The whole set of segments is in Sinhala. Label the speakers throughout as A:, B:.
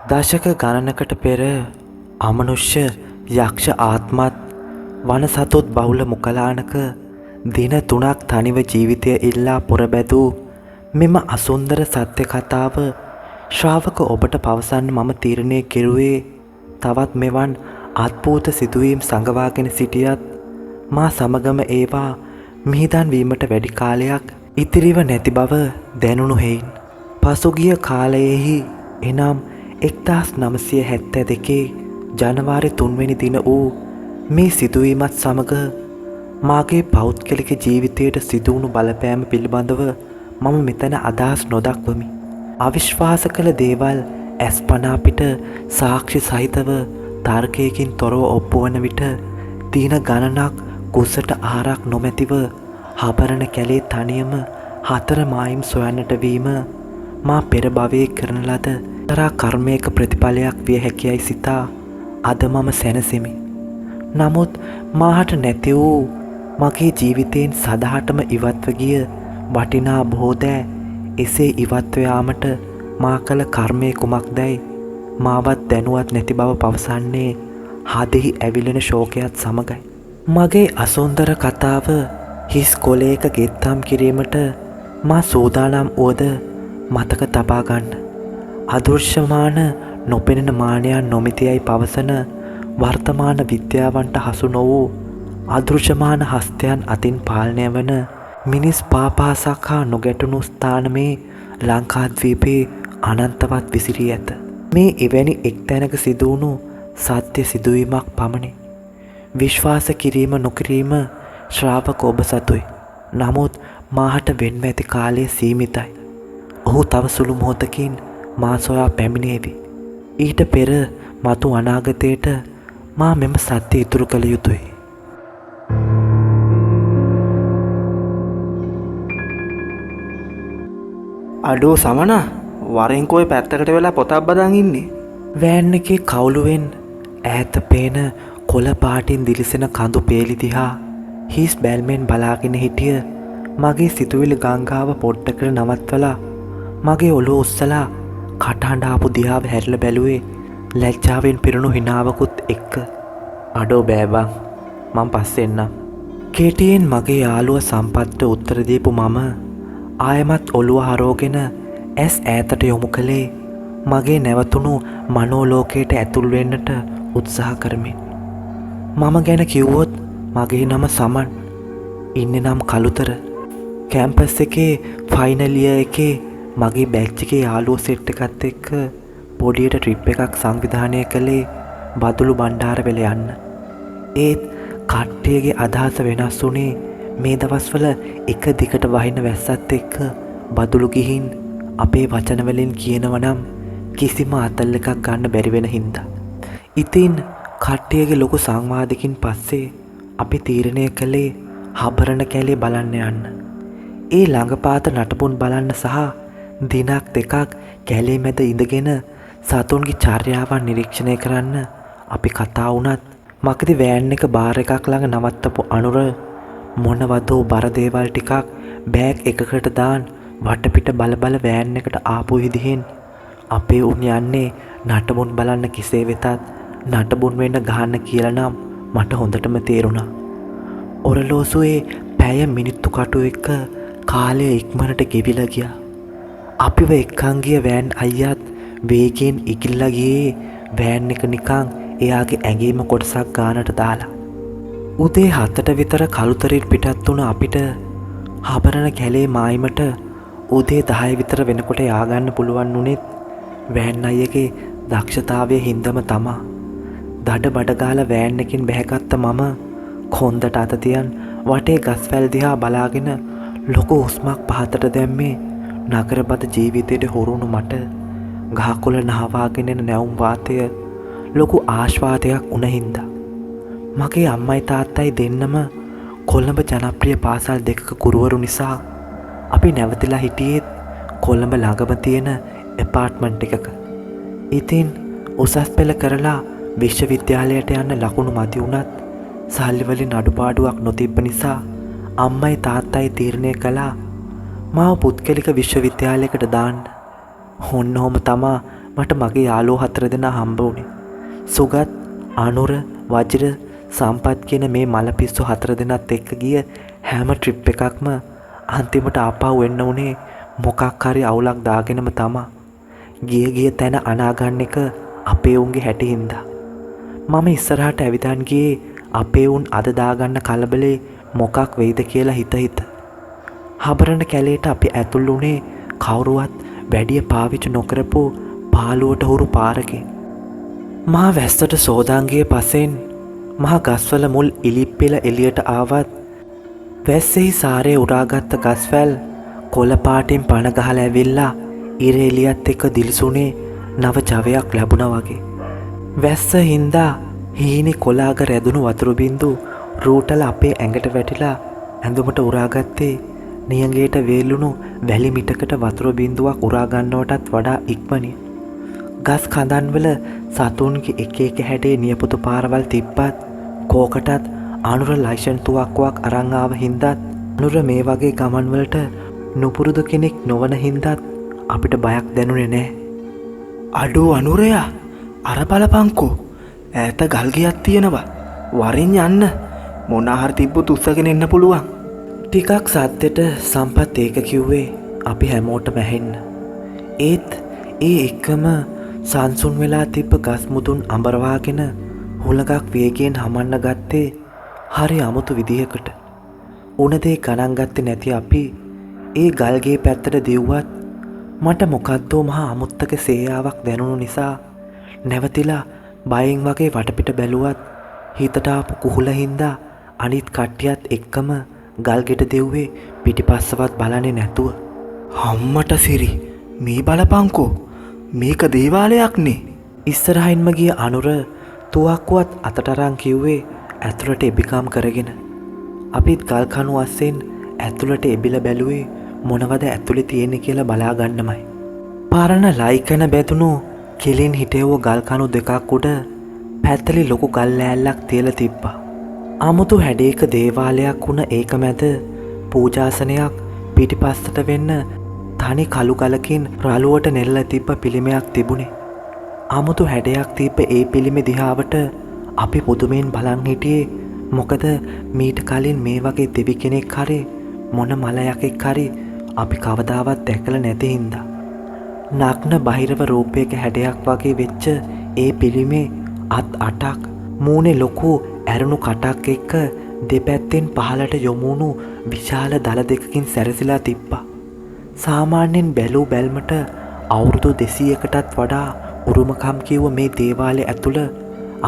A: දශක ගණනකට පෙර අමනුෂ්‍ය යක්ෂ ආත්මත් වන සතුත් බහුල මුකලානක දින 3ක් තනිව ජීවිතය ඉල්ලා පොරබැදූ මෙම අසුන්දර සත්‍ය කතාව ශ්‍රාවක ඔබට පවසන්න මම තීරණය කෙරුවේ තවත් මෙවන් අද්භූත සිදුවීම් සංගවාගෙන සිටියත් මා සමගම ඒවා මිහිදන් වීමට වැඩි කාලයක් ඉතිරිව නැති බව දැනුණු හේයින් පසුගිය කාලයෙහි එනම් 1972 ජනවාරි 3 වෙනි දින වූ මේ සිදුවීමත් සමග මාගේ පෞද්ගලික ජීවිතයට සිදුවුණු බලපෑම පිළිබඳව මම මෙතන අදහස් නොදක්වමි. අවිශ්වාස කළ දේවල් ඇස්පනා පිට සාක්ෂි සහිතව තර්කයකින් තොරව ඔප්පු වන විට දින ගණනක් කුසට ආරක් නොමැතිව හබරණ කැලේ තනියම 4 මායිම් සොයන්නට වීම මා පෙර භවයේ කරන ලද තරා කර්මයක ප්‍රතිඵලයක් විය හැකියයි සිතා අද මම සැනසෙමි. නමුත් මාහට නැති වූ මගේ ජීවිතයෙන් සදහටම ඉවත්ව ගිය වටිනා බොහෝ දෑ එසේ ඉවත්ව යාමට මා කළ කර්මය කුමක්දැයි මාවත් දැනුවත් නැති බව පවසන්නේ හදෙහි ඇවිලෙන ශෝකයත් සමගයි. මගේ අසුන්දර කතාව හිස් කොලයක ගෙත්තම් කිරීමට මා සූදානම් වුවද මතක තබා ගන්න. අදෘශ්‍යමාන නොපෙනෙන මානයන් නොමිතියයි පවසන වර්තමාන විද්‍යාවන්ට හසු නො වූ අදෘශ්‍යමාන හස්තයන් අතින් පාලනය වන මිනිස් පාපාසක් හා නොගැටුණු ස්ථානමේ ලංකාද්වීපයේ අනන්තවත් විසිරී ඇත. මේ එවැනි එක් තැනක සිදුවුණු සත්‍ය සිදුවීමක් පමණි. විශ්වාස කිරීම නොකිරීම ශ්‍රාවක ඔබ සතුයි. නමුත් මාහට වෙන්ව ඇති කාලය සීමිතයි. ඔහු තව සුළු මොහොතකින් මා සොයා පැමිණේවි. ඊට පෙර මතු අනාගතයට මා මෙම සත්‍ය ඉතුරු කළ යුතුයි.
B: අඩෝ සමන වරෙන්කෝය පැත්තකට වෙලා පොතක් බදන් ඉන්නේ.
A: වෑන් එකේ කවුළුවෙන් ඈත පේන කොළ පාටින් දිලිසෙන කඳු පේලි දිහා හිස් බැල්මෙන් බලාගෙන හිටිය මගේ සිතුවිලි ගංගාව පොඩ්ඩකට නවත්වලා මගේ ඔළුව උස්සලා කටහඬ ආපු දිහාව හැරිලා බැලුවේ ලැජ්ජාවෙන් පිරුණු හිනාවකුත් එක්ක. අඩෝ බෑබං මං පස්සේ එන්නම්. කෙටියෙන් මගේ යාළුව සම්පත්ට උත්තර දීපු මම ආයමත් ඔළුව හරෝගෙන ඇස් ඈතට යොමු කළේ මගේ නැවතුණු මනෝලෝකයට ඇතුල් වෙන්නට උත්සාහ කරමින්. මම ගැන කිව්වොත් මගේ නම සමන්. ඉන්නේ නම් කළුතර. කැම්පස් එකේ ෆයිනල් ඉයර් එකේ මගේ බැච් එකේ යාළුවෝ සෙට් එකත් එක්ක පොඩියට ට්‍රිප් එකක් සංවිධානය කළේ බදුළු බණ්ඩාරවැල යන්න. ඒත් කට්ටියගේ අදහස වෙනස් වුණේ මේ දවස්වල එක දිගට වහින වැස්සත් එක්ක බදුළු ගිහින් අපේ වචන වලින් කියනවනම් කිසිම අතල් එකක් ගන්න බැරි වෙන හින්දා. ඉතින් කට්ටියගේ ලොකු සංවාදකින් පස්සේ අපි තීරණය කළේ හබරණ කැලේ බලන්න යන්න. ඒ ළඟපාත නටබුන් බලන්න සහ දිනක් දෙකක් කැලේ මැද ඉඳගෙන සතුන්ගේ චර්යාවන් නිරීක්ෂණය කරන්න අපි කතා වුණත් මකදි වෑන් එක බාර් එකක් ළඟ නවත්තපු අනුර මොනවදෝ බර දේවල් ටිකක් බෑග් එකකට දාන් වටපිට බල වෑන් එකට ආපු විදිහෙන් අපේ උන් යන්නේ නටබුන් බලන්න කෙසේ වෙතත් නටබුන් වෙන්න ගහන්න කියලා නම් මට හොඳටම තේරුණා. ඔරලෝසුවේ පැය මිනිත්තු කටු එක්ක කාලය ඉක්මනට ගෙවිලා ගියා. අපිව එක්කන් ගිය වෑන් අයියත් වේගයෙන් ඉකිල්ලා ගියේ වෑන් එක නිකන් එයාගේ ඇඟේම කොටසක් ගානට දාලා. උදේ 7ට විතර කළුතරින් පිටත් වුණ අපිට හබරණ කැලේ මායිමට උදේ 10 විතර වෙනකොට යආගන්න පුළුවන් උනේත් වෑන් අයියගේ දක්ෂතාවයේ හින්දම තමා. දඩ බඩ ගාලා වෑන් එකකින් බැහැගත්ත මම කොන්දට අත තියන් වටේ ගස්වැල් දිහා බලාගෙන ලොකු හුස්මක් පහතට දැම්මේ නගරබද ජීවිතයට හුරුණු මට ගහකොළ නහවාගෙන එන නැවුම් වාතය ලොකු ආශ්වාදයක් වුණ හින්දා. මගේ අම්මයි තාත්තයි දෙන්නම කොළඹ ජනප්‍රිය පාසල් දෙකක ගුරුවරු නිසා අපි නැවතිලා හිටියේත් කොළඹ ළඟම තියෙන එපාර්ට්මන්ට් එකක. ඉතින් උසස් පෙළ කරලා විශ්වවිද්‍යාලයට යන්න ලකුණු මදි වුණත් සල්ලි වලින් අඩුපාඩුවක් නොතිබ්බ නිසා අම්මයි තාත්තයි තීරණය කළා මාව පුද්ගලික විශ්වවිද්‍යාලයකට දාන්න. ඔන්න ඔහොම තමා මට මගේ යාළුවෝ 4 දෙනා හම්බ වුණේ. සුගත්, අනුර, වජිර, සම්පත් කියන මේ මලපිස්සු 4 දෙනාත් එක්ක ගිය හැම ට්‍රිප් එකක්ම අන්තිමට ආපහු එන්න උනේ මොකක් හරි අවුලක් දාගෙනම තමා. ගිය තැන අනාගන්න එක අපේ උන්ගේ හැටි හින්දා. මම ඉස්සරහට ඇවිදන් ගියේ අපේ උන් අද දාගන්න කලබලේ මොකක් වෙයිද කියලා හිත. හබරන කැලේට අපි ඇතුල් වුණේ කවුරුවත් වැඩිය පාවිච්චි නොකරපු පාළුවට හුරු පාරකින්. මහා වැස්සට සෝදාංගිය පසෙන් මහා ගස්වල මුල් ඉලිප්පෙල එළියට ආවත් වැස්සෙහි සාරේ උරාගත්ත ගස්වැල් කොළ පාටින් පණ ගහලා ඇවිල්ලා ඉර එළියත් එක්ක දිලිසුනේ නව ජවයක් ලැබුණා වගේ. වැස්ස හින්දා හීනි කොලාග රැදුණු වතුරු බින්දු රූටල අපේ ඇඟට වැටිලා ඇඳුමට උරාගත්තේ නියඟේට වේලුණු වැලි මිටකට වතුර බින්දුවක් උරා ගන්නවටත් වඩා ඉක්මනින්. ගස් කඳන්වල සතුන්ගේ එක හැඩේ නියපොතු පාරවල් තිබ්බත් කෝකටත් අනුර ලයිසන් තුවක්කුවක් අරන් ආව හින්දත් අනුර මේ වගේ ගමන් වලට නුපුරුදු කෙනෙක් නොවන හින්දත් අපිට බයක් දැනුනේ නැහැ.
B: අඩෝ අනුරයා අර බලපංකෝ ඈත ගල් ගියක් තියෙනවා. වරින් යන්න මොනාහරි තිබ්බොත් උස්සගෙන එන්න පුළුවන්.
A: ටිකක් සද්දෙට සම්පත් ඒක කිව්වේ අපි හැමෝටම ඇහෙන්න. ඒත් ඒ එක්කම සංසුන් වෙලා තිබ්බ ගස් මුදුන් අඹරවාගෙන හුලඟක් වේගයෙන් හමන්න ගත්තේ හරි අමුතු විදිහකට. උණදේ ගණන් ගත්තේ නැති අපි ඒ ගල්ගේ පැත්තට දිව්වත් මට මොකද්දෝ මහා අමුත්තක සේයාවක් දැනුණු නිසා නැවතිලා බයෙන් වගේ වටපිට බැලුවත් හිතට ආපු කුහුල හින්දා අනිත් කට්ටියත් එක්කම ගල්ගෙට දෙව්වේ පිටිපස්සවත් බලන්නේ නැතුව.
B: අම්මට සිරි මේ බලපංකෝ මේක දේවාලයක්නේ.
A: ඉස්සරහින්ම ගිය අනුර තුවක්කුවත් අතට අරන් කිව්වේ ඇතුළට එබිකම් කරගෙන. අපිත් ගල් කණු අස්සෙන් ඇතුළට එබිලා බැලුවේ මොනවද ඇතුලේ තියෙන්නේ කියලා බලා ගන්නමයි. පාරණ ලයිකන බැදුණු කෙලින් හිටෙව්ව ගල් කණු දෙකක් උඩ පැත්තලි ලොකු ගල් ලෑල්ලක් තියලා තිබ්බා. 아무තු හැඩයක දේවාලයක් වුණ ඒක මැද පූජාසනයක් පිටිපස්සට වෙන්න තනි කළු ගලකින් රළුවට නෙල්ල තිබ්බ පිළිමයක් තිබුණේ. 아무තු හැඩයක් තිබ්බ ඒ පිළිමේ දිහාවට අපි පුදුමෙන් බලන් හිටියේ. මොකද මීට කලින් මේ වගේ දෙවි කෙනෙක් හරි මොන මල යකෙක් හරි අපි කවදාවත් දැකලා නැති හින්දා. නග්න බහිරව රූපයක හැඩයක් වගේ වෙච්ච ඒ පිළිමේ අත් 8ක් මූණේ ලොකු ඇරුණු කටක් එක්ක දෙපැත්තෙන් පහළට යොමුණු විශාල දල දෙකකින් සැරසිලා තිබ්බා. සාමාන්‍යයෙන් බැලූ බැල්මට අවුරුදු 200කටත් වඩා උරුමකම් කියව මේ දේවාලය ඇතුළ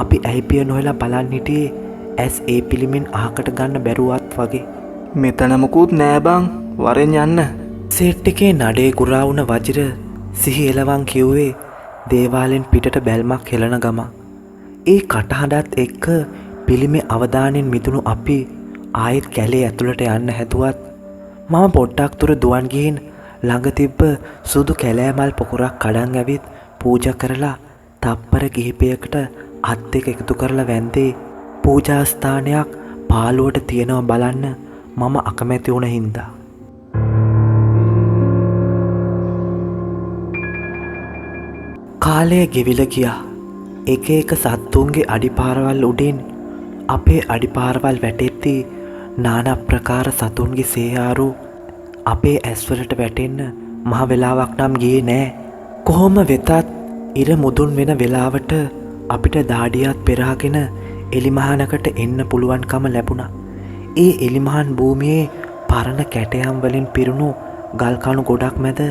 A: අපි ඇහිපිය නොහෙලා බලන් හිටියේ ඇස් ඒ පිළිමෙන් අහකට ගන්න බැරුවත් වගේ.
B: මෙතන මොකුත් නෑ බං වරෙන් යන්න.
A: සෙට් එකේ නඩේ ගුරා වුණ වජිර සිහි එලවන් කිව්වේ දේවාලෙන් පිටට බැල්මක් හෙලන ගම. ඒ කටහඬත් එක්ක පිළිමේ අවධානයෙන් මිදුණු අපි ආයෙත් කැලේ ඇතුළට යන්න හැදුවත් මම පොඩ්ඩක් දුර දුවන් ගිහින් ළඟ තිබ්බ සුදු කැලෑමල් පොකුරක් කඩන් ඇවිත් පූජා කරලා තප්පර කිහිපයකට අත් දෙක එකතු කරලා වැන්දේ පූජා ස්ථානයක් පාළුවට තියෙනවා බලන්න මම අකමැති වුණ හින්දා. කාලය ගෙවිල ගියා. එක එක සත්තුන්ගේ අඩිපාරවල් උඩින් අපේ අඩිපාරවල් වැටෙද්දී නානා ප්‍රකාර සතුන්ගේ සේයාරු අපේ ඇස්වලට වැටෙන්න මහ වෙලාවක් නම් ගියේ නෑ. කොහොම වෙතත් ඉර මුදුන් වෙන වෙලාවට අපිට දාඩියත් පෙරාගෙන එලිමහනකට එන්න පුළුවන්කම ලැබුණා. ඒ එලිමහන් භූමියේ පරණ කැටයම් වලින් පිරුණු ගල් කණු ගොඩක් මැද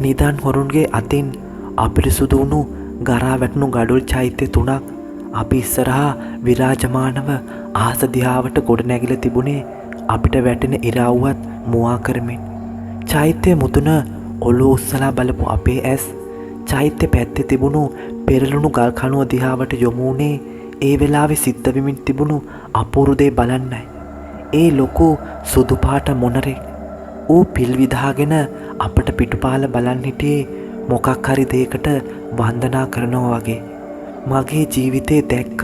A: නිදන් හොරුන්ගේ අතින් අපිරිසුදු වුණු ගරා වැටුණු ගඩොල් චෛත්‍ය 3ක් අපි ඉස්සරහා විරාජමානව ආස දිහාවට ගොඩ නැගිලා තිබුණේ අපිට වැටෙන ඉරාව්වත් මුවා කරමින්. චෛත්‍ය මුතුන ඔළුව උස්සලා බලපු අපේ ඇස් චෛත්‍ය පැත්තේ තිබුණු පෙරළුණු ගල් කණුව දිහාවට යොමු වුණේ ඒ වෙලාවේ සිද්ධ වෙමින් තිබුණු අපූර්ව දේ බලන්නයි. ඒ ලොකු සුදු පාට මොනරෙක් ඌ පිල් විදාගෙන අපට පිටුපාල බලන් හිටියේ මොකක් හරි දෙයකට වන්දනා කරනවා වගේ. මගේ ජීවිතේ දැක්ක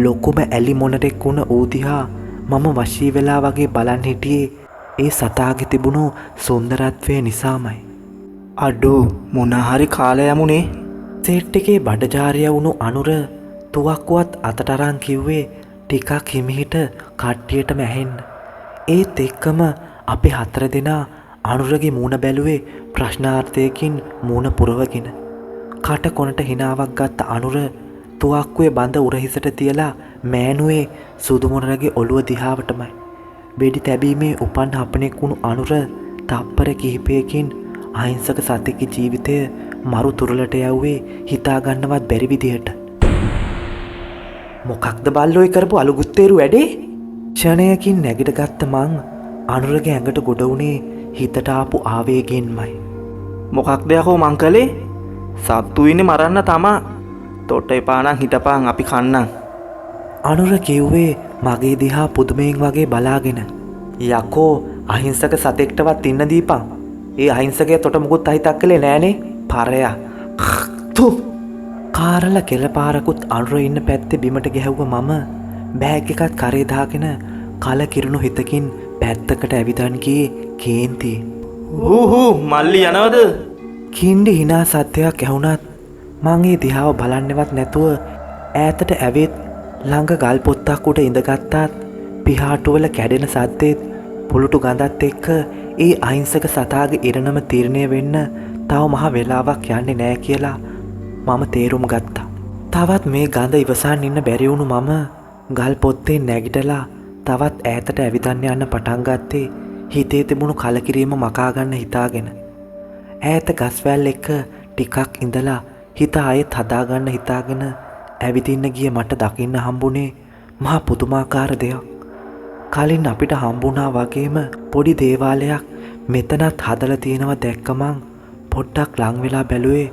A: ලොකුම ඇලි මොනරෙක් වුණ ඌ දිහා මම වශී වෙලා වගේ බලන් හිටියේ ඒ සතාගේ තිබුණු සුන්දරත්වය නිසාමයි.
B: අඩෝ මොනහරි කාලය යමුනේ.
A: සෙට් එකේ බඩජාරිය වුණු අනුර තුවක්කුවත් අතට අරන් කිව්වේ ටිකක් හිමිහිට කට්ටියටම ඇහෙන්න. ඒත් එක්කම අපි 4 දෙනා අනුරගේ මූණ බැලුවේ ප්‍රශ්නාර්ථයකින් මූණ පුරවගෙන. කට කොනට හිනාවක් ගත්ත අනුර තුවක්කුවේ බඳ උරහිසට තියලා මෑනුවේ සුදුමුණරගේ ඔළුව දිහාවටමයි. වෙඩි තැබීමේ උපන් හපනෙක් වුණු අනුර තප්පර කිහිපයකින් අහිංසක සතෙක්ගේ ජීවිතය මරු තුරලට යව්වේ හිතාගන්නවත් බැරි විදිහට. මොකක්ද බල්ලෝයි කරපු අලුගුත්තේරු වැඩේ? ක්ෂණයකින් නැගිට ගත්ත මං අනුරගේ ඇඟට ගොඩ වුණේ හිතට ආපු ආවේගෙන්මයි.
B: මොකක්ද යකෝ මං කළේ? සත්තු ඉන්නේ මරන්න තමා. තොට එපා නම් හිටපන් අපි කන්නම්.
A: අනුර කිව්වේ මගේ දිහා පුදුමයෙන් වගේ බලාගෙන. යකෝ අහිංසක සතෙක්ටවත් ඉන්න දීපන්. ඒ අහිංසකයා තොට මුකුත් අහිතක් කළේ නෑනේ. පරයා. තු කාරල කෙලපාරකුත් අනුර ඉන්න පැත්තේ බිමට ගැහුව මම බෑග් එකත් කරේ දාගෙන කල කිරුණු හිතකින් පැත්තකට ඇවිදන් ගියේ කේන්ති.
B: හූ මල්ලි යනවද?
A: කින්ඩි හිනා සත්‍යයක් ඇහුණත් මං ඒ දිහාව බලන්නෙවත් නැතුව ඈතට ඇවිත් ළඟ ගල් පොත්තක් උඩ ඉඳගත්තාත් පිහාටුවල කැඩෙන සද්දෙත් පුළුටු ගඳත් එක්ක ඒ අහිංසක සතාගේ ඉරණම තීරණය වෙන්න තව මහ වෙලාවක් යන්නේ නෑ කියලා මම තේරුම් ගත්තා. තවත් මේ ගඳ ඉවසන් ඉන්න බැරි වුණු මම ගල් පොත්තේ නැගිටලා තවත් ඈතට ඇවිදන්න යන්න පටන් ගත්තේ හිතේ තිබුණු කලකිරීම මකා ගන්න හිතාගෙන. ඈත ගස්වැල් එක්ක ටිකක් ඉඳලා හිත ආයෙත් හදාගන්න හිතාගෙන ඇවිදින්න ගිය මට දකින්න හම්බුනේ මහා පුදුමාකාර දෙයක්. කලින් අපිට හම්බුණා වගේම පොඩි දේවාලයක් මෙතනත් හදලා තියෙනවා දැක්ක මං පොඩ්ඩක් ලං වෙලා බැලුවේ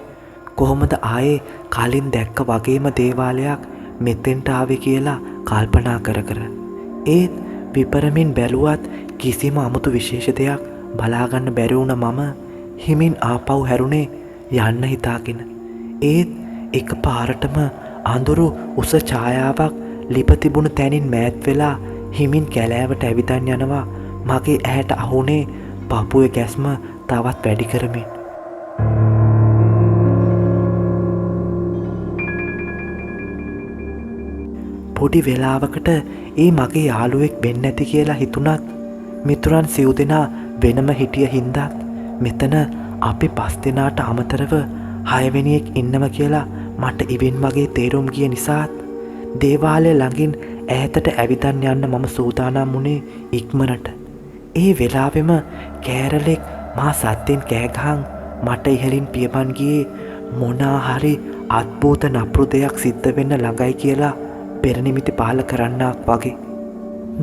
A: කොහොමද ආයේ කලින් දැක්ක වගේම දේවාලයක් මෙතෙන්ට ආවේ කියලා කල්පනා කර කර. ඒත් විපරමින් බැලුවත් කිසිම අමුතු විශේෂ දෙයක් බලාගන්න බැරි වුණ මම හිමින් ආපහු හැරුණේ යන්න හිතාගෙන. ඒත් එක පාරටම අඳුරු උස ඡායාවක් ලිප තිබුණු තැනින් මෑත් වෙලා හිමින් කැලෑවට ඇවිදන් යනවා මගේ ඇහැට අහුනේ පපුවේ ගැස්ම තවත් වැඩි කරමින්. පොඩි වෙලාවකට ඒ මගේ යාළුවෙක් වෙන්න ඇති කියලා හිතුණත් මිතුරන් සිව් දෙනා වෙනම හිටිය හින්දත් මෙතන අපි 5 දෙනාට අමතරව 6 වෙනියෙක් ඉන්නව කියලා මට ඉවෙන් වගේ තේරුම් ගිය නිසාත් දේවාලය ළඟින් ඈතට ඇවිදන් යන්න මම සූදානම් වුණේ ඉක්මනට. ඒ වෙලාවෙම කෑරලෙක් මා සද්දෙන් කෑගහන් මට ඉහලින් පියපන් ගියේ මොනා හරි අද්භූත නපුරු දෙයක් සිද්ධ වෙන්න ළඟයි කියලා පෙරනිමිති පහල කරන්නක් වගේ.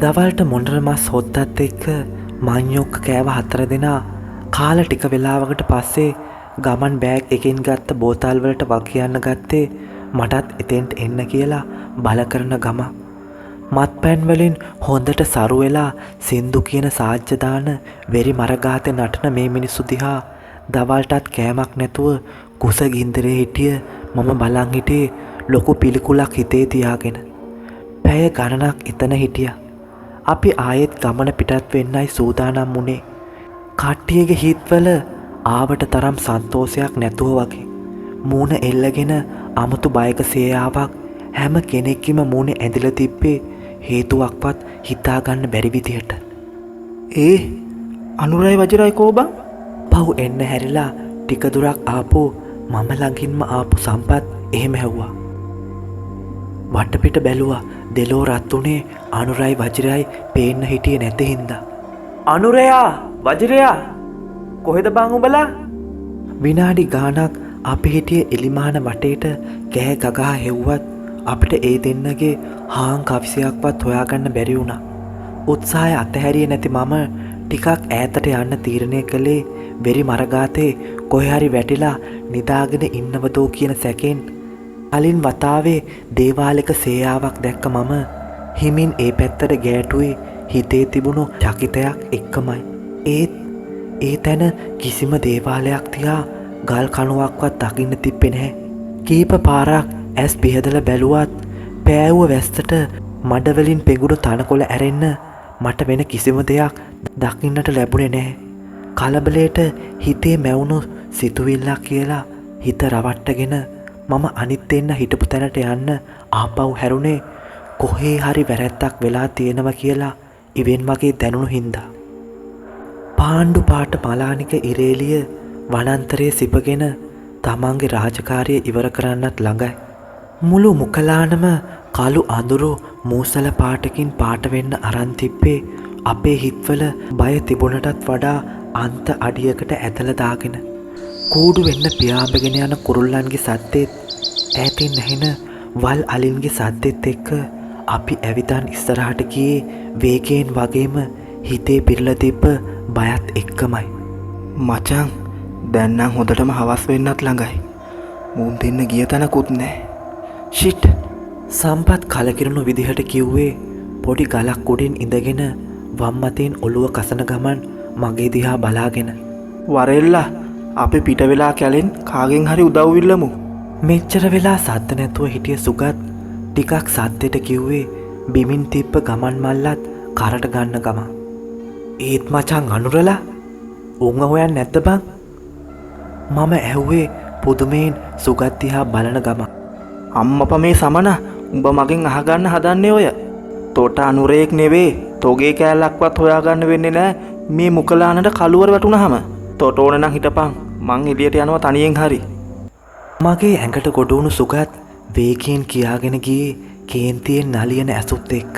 A: දවල්ට මොණර මස් හොද්දත් එක්ක මංයොක්ක කෑව 4 දෙනා කාලා ටික වෙලාවකට පස්සේ ගමන් බෑග් එකෙන් ගත්ත බෝතල් වලට වග කියන්න ගත්තේ මටත් එතෙන්ට එන්න කියලා බල කරන ගම. මත්පැන් වලින් හොඳට සරු වෙලා සින්දු කියන සාජ්‍ය දාන වෙරි මරගාතේ නටන මේ මිනිස්සු දිහා දවල්ටත් කෑමක් නැතුව කුස ගින්දරේ හිටිය මම බලන් හිටියේ ලොකු පිළිකුලක් හිතේ තියාගෙන. පැය ගණනක් එතන හිටියා. අපි ආයෙත් ගමන පිටත් වෙන්නයි සූදානම් වුණේ. කට්ටියගේ හිත්වල ආවට තරම් සන්තෝෂයක් නැතුව වගේ. මූණ එල්ලගෙන අමුතු බයක සේයාවක් හැම කෙනෙක්ගේම මූණේ ඇඳිලා තිබ්බේ හේතුවක්වත් හිතාගන්න බැරි විදිහට.
B: ඒ අනුරයි වජිරයි කෝබන්
A: පව් එන්න හැරිලා ටික දුරක් ආපු මම ළඟින්ම ආපු සම්පත් එහෙම හැව්වා. වටපිට බැලුවා දෙලෝ රත් උනේ අනුරයි වජිරයි පේන්න හිටියේ නැති හින්දා.
B: අනුරයා වජිරයා කොහෙද බං උඹලා?
A: විනාඩි ගාණක් අපි හිටියේ එලිමාන වටේට කෑ ගගා හෙව්වත් අපිට ඒ දෙන්නගේ හාන් කවිසයක්වත් හොයාගන්න බැරි වුණා. උත්සාහය අතහැරියේ නැති මම ටිකක් ඈතට යන්න තීරණය කළේ වෙරි මරගාතේ කොහේ හරි වැටිලා නිදාගෙන ඉන්නවදෝ කියන සැකෙන්. කලින් වතාවේ දේවාලයක සේයාවක් දැක්ක මම හිමින් ඒ පැත්තට ගෑටුවේ හිතේ තිබුණු චකිතයක් එක්කමයි. ඒත් ඒ තැන කිසිම දේවාලයක් තියා ගල් කණුවක්වත් දකින්න තිබ්බේ නැහැ. කීප පාරක් ඇස් පිහදලා බැලුවත් පෑවුව වැස්සට මඩවලින් පෙඟුණු තනකොළ ඇරෙන්න මට වෙන කිසිම දෙයක් දකින්නට ලැබුණේ නැහැ. කලබලයට හිතේ මැවුණු සිතුවිල්ලක් කියලා හිත රවට්ටගෙන මම අනිත් දෙන්න හිටපු තැනට යන්න ආපහු හැරුණේ කොහේ හරි වැරැද්දක් වෙලා තියෙනවා කියලා ඉවෙන් වගේ දැනුණු හින්දා. පාණ්ඩු පාට මලානික ඉරේලිය වනන්තරයේ සිපගෙන තමන්ගේ රාජකාරිය ඉවර කරන්නත් ළඟයි. මුළු මුකලානම කළු අඳුරු මූසල පාටකින් පාට වෙන්න අරන් තිබ්බේ අපේ හිත්වල බය තිබුණටත් වඩා අන්ත අඩියකට ඇදලා දාගෙන. කූඩු වෙන්න පියාඹගෙන යන කුරුල්ලන්ගේ සද්දෙත් ඈතින් ඇහෙන වල් අලින්ගේ සද්දෙත් එක්ක අපි ඇවිදන් ඉස්සරහට ගියේ වේගයෙන් වගේම හිතේ පිරලා තිබ්බ බයත් එක්කමයි.
B: මචං දැන් නම් හොඳටම හවස් වෙන්නත් ළඟයි. මුන් දෙන්න ගිය තැනකුත් නැහැ. ෂිට්.
A: සම්පත් කලකිරුණු විදිහට කිව්වේ පොඩි ගලක් උඩින් ඉඳගෙන වම් අතින් ඔළුව කසන ගමන් මගේ දිහා බලාගෙන.
B: වරෙල්ලා අපි පිට වෙලා කැලෙන් කාගෙන් හරි උදව් ඉල්ලමු.
A: මෙච්චර වෙලා සද්ද නැතුව හිටිය සුගත් ටිකක් සද්දෙට කිව්වේ බිමින් තිබ්බ ගමන් මල්ලත් කරට ගන්න ගමන්. ඒත් මචං අනුරලා උංග හොයන්න නැද්ද බං? මම ඇහුවේ පුදුමයෙන් සුගත් දිහා බලන ගමන්.
B: අම්මපා මේ සමන උඹ මගෙන් අහගන්න හදන්නේ ඔය. තොට අනුරේක් නෙවේ. තොගේ කෑල්ලක්වත් හොයාගන්න වෙන්නේ නැහැ මේ මුකලානට කළුවර වැටුනහම. තොට ඕන නම් හිටපන්. මං එළියට යනවා තනියෙන් හරි.
A: මගේ ඇඟට ගොඩ වුණු සුගත් වේගයෙන් කියාගෙන ගියේ කේන්තියෙන් නලියන ඇසුත් එක්ක.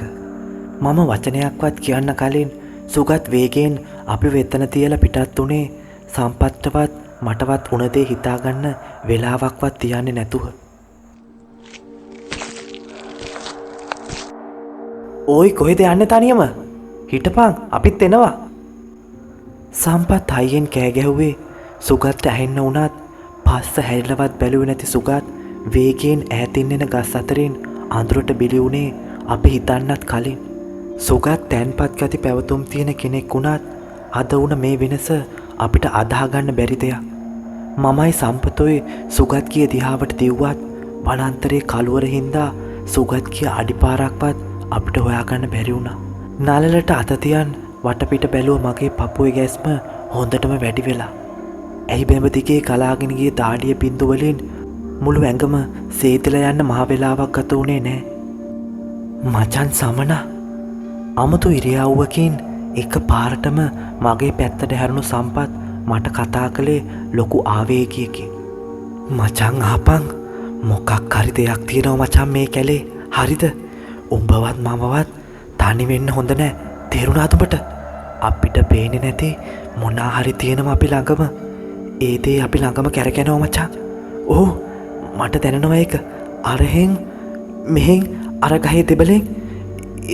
A: මම වචනයක්වත් කියන්න කලින් සුගත් වේගයෙන් අපි වෙතන තියලා පිටත් උනේ සම්පත්තවත් මටවත් උන දේ හිතාගන්න වෙලාවක්වත් තියන්නේ නැතුව. ඕයි කොහෙද යන්නේ තනියම? හිටපන් අපිත් එනවා. සම්පත් හයියෙන් කෑ ගැහුවේ සුගත්ට ඇහෙන්න වුණත් පස්ස හැරිලවත් බැලුවේ නැති සුගත් වේගයෙන් ඈතින් එන ගස් අතරින් අඳුරට බිලි වුණේ අපි හිතන්නත් කලින්. සුගත් තැන්පත් ගති පැවතුම් තියෙන කෙනෙක් වුණත් අද වුණ මේ වෙනස අපිට අදාහගන්න බැරි දෙයක්. මමයි සම්පතොයි සුගත් කිය දිහාවට දිව්වත් වනාන්තරයේ කළුවර හින්දා සුගත් කිය අඩිපාරක්වත් අපිට හොයාගන්න බැරි වුණා. නලලට අත තියන් වටපිට බැලුව මගේ පපුවේ ගැස්ම හොඳටම වැඩි වෙලා. ඇයි බැඹ දිගේ ගලාගෙන ගිය දාඩිය බින්දු වලින් මුළු ඇඟම සේදලා යන්න මහ වෙලාවක් ගත වුණේ නැහැ. මචන් සමන අමුතු ඉරියව්වකින් එක පාරටම මගේ පැත්තට හැරුණු සම්පත් මට කතා කළේ ලොකු ආවේගයකින්. මචං ආපන් මොකක් හරි දෙයක් තියෙනවා මචං මේ කැලේ. හරිද? උඹවත් මමවත් තනි වෙන්න හොඳ නෑ. තේරුණාද උඹට? අපිට පේන්නේ නැති මොනා හරි තියෙනවා අපි ළඟම. ඒ දේ අපි ළඟම කැරකෙනවා මචං. ඔව් මට දැනෙනවා ඒක. අරහෙන් මෙහෙන් අර ගහේ දෙබලෙන්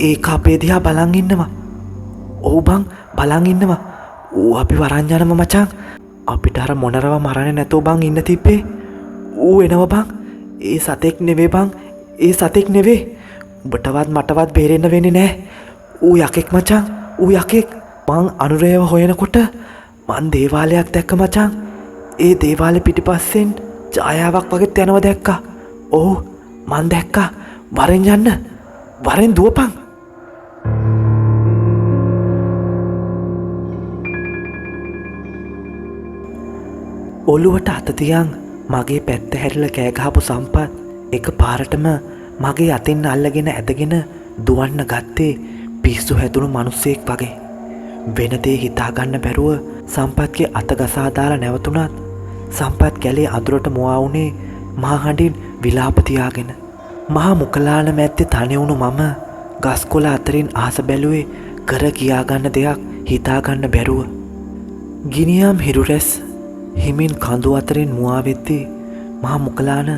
A: ඒක අපේ දිහා බලන් ඉන්නවා. ඔව් බං බලන් ඉන්නවා. ඌ අපි වරන් යනම මචං. අපිට අර මොනරව මරන්නේ නැතෝ බං ඉන්න තිබ්බේ. ඌ එනවා බං. ඒ සතෙක් නෙවෙයි බං. ඒ සතෙක් නෙවෙයි. උඹටවත් මටවත් බේරෙන්න වෙන්නේ නැහැ. ඌ යකෙක් මචං. ඌ යකෙක්. මං අනුරේව හොයනකොට මං දේවාලයක් දැක්ක මචං. ඒ දේවාලේ පිටිපස්සෙන් ඡායාවක් වගේ යනවා දැක්කා. ඔව් මං දැක්කා. වරෙන් යන්න. වරෙන් දුවපන්. ඔළුවට අත තියන් මගේ පැත්ත හැරිලා කෑ ගහපු සම්පත් එක පාරටම මගේ අතින් අල්ලගෙන ඇදගෙන දුවන්න ගත්තේ පිස්සු හැදුණු මිනිස්සෙක් වගේ. වෙන දේ හිතාගන්න බැරුව සම්පත්ගේ අත ගසා දාලා නැවතුණත් සම්පත් කැලේ අඳුරට මුවා වුණේ මහා හඬින් විලාප තියාගෙන. මහා මුකලාන මැද්දේ තනි වුණු මම ගස්කොළ අතරින් ආස බැලුවේ කර කියාගන්න දෙයක් හිතාගන්න බැරුව. ගිනියම් හිරුරැස් හිමින් කඳු අතරින් මුවා වෙද්දී මහා මුකලාන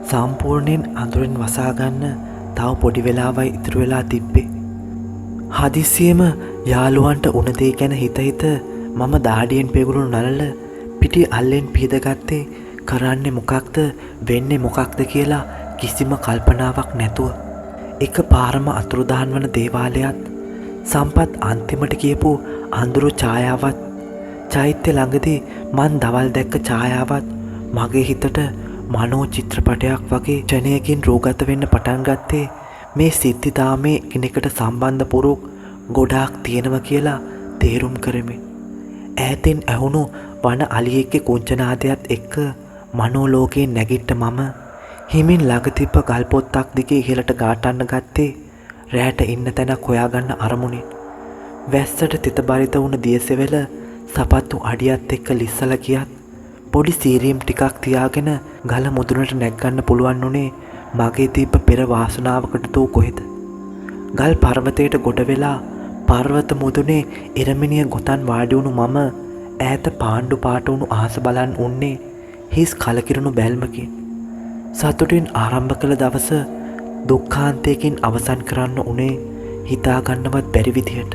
A: සම්පූර්ණයෙන් අඳුරෙන් වසාගන්න තව පොඩි වෙලාවයි ඉතුරු වෙලා තිබ්බේ. හදිස්සියෙම යාළුවන්ට උන දේ ගැන හිත හිත මම දාඩියෙන් පෙගුරුණු නලල පිටි අල්ලෙන් පිහදගත්තේ කරන්නේ මොකක්ද වෙන්නේ මොකක්ද කියලා කිසිම කල්පනාවක් නැතුව. එක පාරම අතුරුදහන් වන දේවාලයත් සම්පත් අන්තිමට කියපු අඳුරු ඡායාවත් චෛත්‍ය ළඟදී මන් දවල් දැක්ක ඡායාවත් මගේ හිතට මනෝ චිත්‍රපටයක් වගේ ක්ෂණයකින් රූගත වෙන්න පටන් ගත්තේ මේ සිද්ධිතාමේ කෙනෙකුට සම්බන්ධ පුරුක් ගොඩාක් තියෙනවා කියලා තේරුම් කරමින්. ඈතින් ඇහුණු වන අලියෙක්ගේ කුංචනාදයත් එක්ක මනෝලෝකයෙන් නැගිට්ට මම හිමින් ළඟ තිබ්බ ගල් පොත්තක් දිගේ ඉහළට ගාටන්න ගත්තේ රැට ඉන්න තැනක් හොයාගන්න අරමුණින්. වැස්සට තිත බරිත වුණ දියසෙවල සපත්තු අඩියත් එක්ක ලිස්සලා ගියත් පොඩි සීරීම් ටිකක් තියාගෙන ගල මුදුනට නැග්ගන්න පුළුවන් උනේ මගේ තිබ්බ පෙර වාසනාවකට දෝ කොහෙද. ගල් පර්වතයට ගොඩ වෙලා පර්වත මුදුනේ එරමිනිය ගොතන් වාඩි වුණු මම ඈත පාණ්ඩු පාට වුණු අහස බලන් උන්නේ හිස් කලකිරුණු බැල්මකින්. සතුටින් ආරම්භ කළ දවස දුක්ඛාන්තයකින් අවසන් කරන්න උනේ හිතාගන්නවත් බැරි විදියට.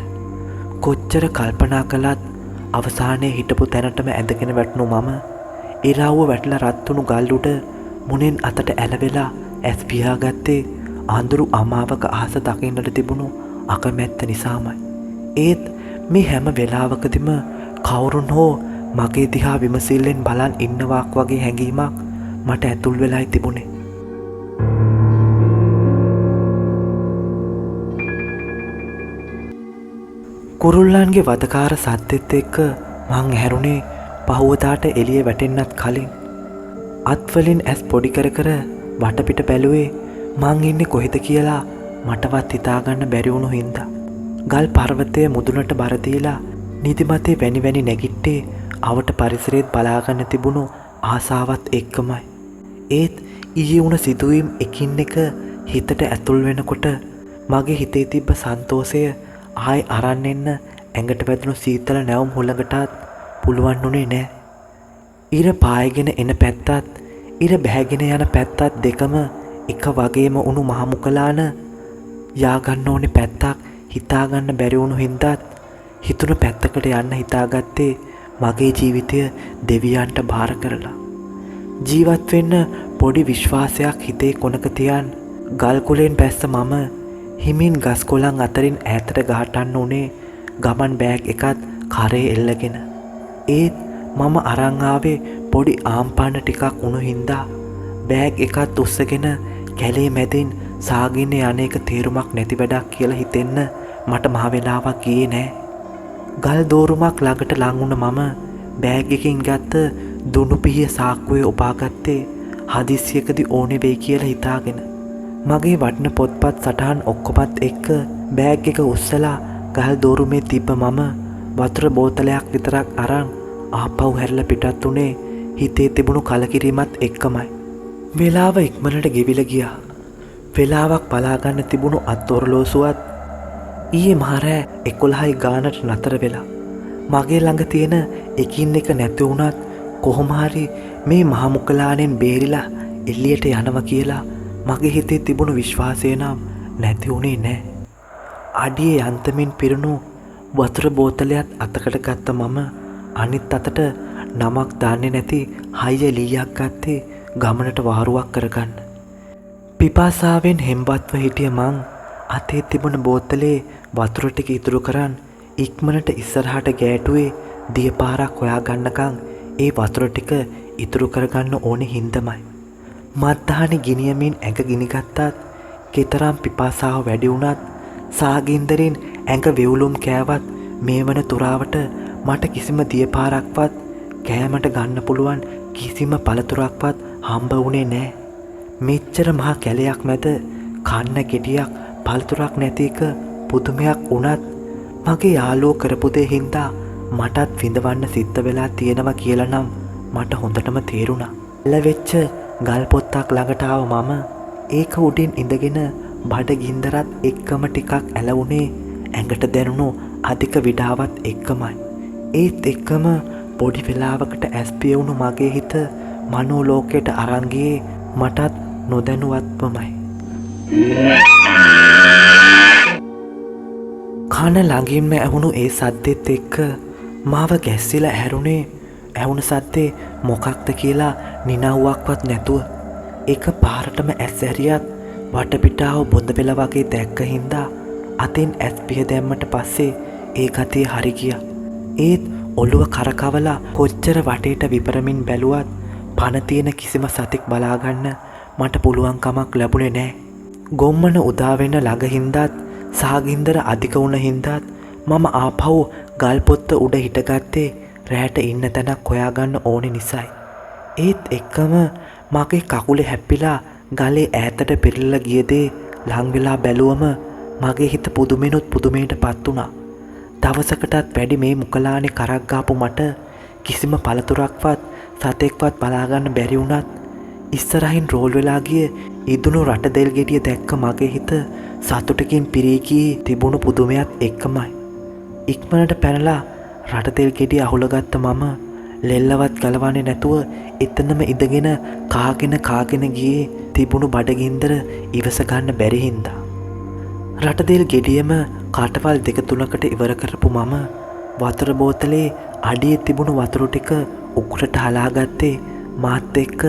A: කොච්චර කල්පනා කළත් අවසානයේ හිටපු තැනටම ඇදගෙන වැටුණු මම ඉරාව්ව වැටලා රත් වුණු ගල් උඩ මුණෙන් අතට ඇලවෙලා ඇස් පියාගත්තේ අඳුරු අමාවක අහස දකින්නට තිබුණු අකමැත්ත නිසාමයි. ඒත් මේ හැම වෙලාවකදීම කවුරුන් හෝ මගේ දිහා විමසිල්ලෙන් බලන් ඉන්නවාක් වගේ හැඟීමක් මට ඇතුල් වෙලායි තිබුණේ. කුරුල්ලන්ගේ වදකාර සද්දෙත් එක්ක මං ඇහැරුණේ පහුවදාට එළිය වැටෙන්නත් කලින්. අත්වලින් ඇස් පොඩි කර කර වටපිට බැලුවේ මං ඉන්නේ කොහෙද කියලා මටවත් හිතාගන්න බැරි වුණු හින්දා. ගල් පර්වතය මුදුනට බර දීලා නිදිමතේ වැනි වැනි නැගිට්ටේ අවට පරිසරයත් බලාගන්න තිබුණු ආසාවත් එක්කමයි. ඒත් ඊයේ වුණ සිදුවීම් එකින් එක හිතට ඇතුල් වෙනකොට මගේ හිතේ තිබ්බ සන්තෝෂය ආයි අරන් එන්න ඇඟට වැදුණු සීතල නැවුම් හුළඟටත් පුළුවන් වුණේ නෑ. ඉර පායගෙන එන පැත්තත් ඉර බැහැගෙන යන පැත්තත් දෙකම එක වගේම වුණු මහමුකලාන යාගන්න ඕනේ පැත්තක් හිතාගන්න බැරි වුණු හින්දාත් හිතුණු පැත්තකට යන්න හිතාගත්තේ මගේ ජීවිතය දෙවියන්ට භාර කරලා. ජීවත් වෙන්න පොඩි විශ්වාසයක් හිතේ කොනක තියන් ගල් කුලෙන් බැස්ස මම හිමින් ගස් කොළන් අතරින් ඈතට ගහටන්න උනේ ගමන් බෑග් එකත් කරේ එල්ලගෙන. ඒත් මම අරන් ආවේ පොඩි ආම්පාන ටිකක් උණු හින්දා බෑග් එකත් උස්සගෙන කැලේ මැදින් සාගින්න යන එක තේරුමක් නැති වැඩක් කියලා හිතෙන්න මට මහ වෙලාවක් ගියේ නෑ. ගල් දෝරුමක් ළඟට ලං වුණ මම බෑග් එකකින් ගත්ත දුණු පිහිය සාක්කුවේ ඔබාගත්තේ හදිස්සියකදී ඕනේ වෙයි කියලා හිතාගෙන. මගේ වටින පොත්පත් සටහන් ඔක්කොමත් එක්ක බෑග් එක උස්සලා ගල් දෝරුමේ තිබ්බ මම වතුර බෝතලයක් විතරක් අරන් ආපහු හැරිලා පිටත් උනේ හිතේ තිබුණු කලකිරීමත් එක්කමයි. වෙලාව ඉක්මනට ගෙවිලා ගියා. වෙලාවක් බලාගන්න තිබුණු අත්ඔරලෝසුවත් ඊයේ මහරෑ 11යි ගානට නතර වෙලා මගේ ළඟ තියෙන එකින් එක නැති වුණත් කොහොම හරි මේ මහමුකලානෙන් බේරිලා එළියට යනවා කියලා මගේ හිතේ තිබුණු විශ්වාසය නම් නැති වුණේ නැහැ. අඩියේ යන්තමින් පිරුණු වතුර බෝතලයක් අතකට ගත්ත මම අනිත් අතට නමක් දාන්නේ නැති හයිය ලීයක් ගත්තේ ගමනට වාරුවක් කරගන්න. පිපාසාවෙන් හෙම්බත්ව හිටිය මං අතේ තිබුණ බෝතලේ වතුර ටික ඉතුරු කරන් ඉක්මනට ඉස්සරහට ගෑටුවේ දියපාරක් හොයාගන්නකම් ඒ වතුර ටික ඉතුරු කරගන්න ඕනේ හින්දමයි. මත්දහනේ ගිනියමින් ඇඟ ගිනිගත්තත් කෙතරම් පිපාසාව වැඩි වුණත් සාගින්දරින් ඇඟ වෙවුලුම් කෑවත් මේ වන තුරාවට මට කිසිම දියපාරක්වත් කෑමට ගන්න පුළුවන් කිසිම පළතුරක්වත් හම්බ වුණේ නෑ. මෙච්චර මහා කැලයක් මැද කන්න ගෙඩියක් පළතුරක් නැති එක පුදුමයක් වුණත් මගේ යාළුවෝ කරපු දේ හින්දා මටත් විඳවන්න සිද්ධ වෙලා තියෙනවා කියලා නම් මට හොඳටම තේරුණා. එළවෙච්ච ගල් පොත්තක් ළඟට ආව මම ඒක උඩින් ඉඳගෙන බඩ ගින්දරත් එක්කම ටිකක් ඇලවුනේ ඇඟට දැනුණු අධික විඩාවත් එක්කමයි. ඒත් එක්කම පොඩි වෙලාවකට ඇස් පියවුණු මගේ හිත මනෝලෝකයට අරන් ගියේ මටත් නොදැනුවත්වමයි. කන ළඟින්ම ඇහුණු ඒ සද්දෙත් එක්ක මාව ගැස්සිලා ඇහැරුණේ ඇහුණ සද්දේ මොකක්ද කියලා නිනව්වක්වත් නැතුව. එක පාරටම ඇස් ඇරියත් වටපිටාව බොඳ පෙළ වගේ දැක්ක හින්දා අතින් ඇස් පිය දැම්මට පස්සේ ඒ ගතිය හරි ගියා. ඒත් ඔළුව කරකවලා කොච්චර වටේට විපරමින් බැලුවත් පණ තියෙන කිසිම සතෙක් බලාගන්න මට පුළුවන් කමක් ලැබුණේ නැහැ. ගොම්මන උදා වෙන ළඟ හින්දාත් සාගින්දර අධික වුණ හින්දාත් මම ආපහු ගල් පොත්ත උඩ හිටගත්තේ රැට ඉන්න තැනක් හොයාගන්න ඕනේ නිසායි. ඒත් එක්කම මගේ කකුලේ හැප්පිලා ගලේ ඈතට පෙරලලා ගිය දේ ලං වෙලා බැලුවම මගේ හිත පුදුමෙනුත් පුදුමයට පත් වුණා. දවසකටත් වැඩි මේ මුකලානේ කරක් ගාපු මට කිසිම පළතුරක්වත් සතෙක්වත් බලාගන්න බැරි වුණත් ඉස්සරහින් රෝල් වෙලා ගිය ඉදුණු රටදෙල් ගෙඩිය දැක්ක මගේ හිත සතුටකින් පිරී ගියේ තිබුණු පුදුමයත් එක්කමයි. ඉක්මනට පැනලා රටතෙල් ගෙඩිය අහුලගත්ත මම ලෙල්ලවත් ගලවන්නේ නැතුව එතනම ඉඳගෙන කාගෙන ගියේ තිබුණු බඩගින්දර ඉවස ගන්න බැරි හින්දා. රටතෙල් ගෙඩියම කටවල් 2-3කට ඉවර කරපු මම වතුර බෝතලේ අඩියේ තිබුණු වතුර ටික උකුරට හලාගත්තේ මාත් එක්ක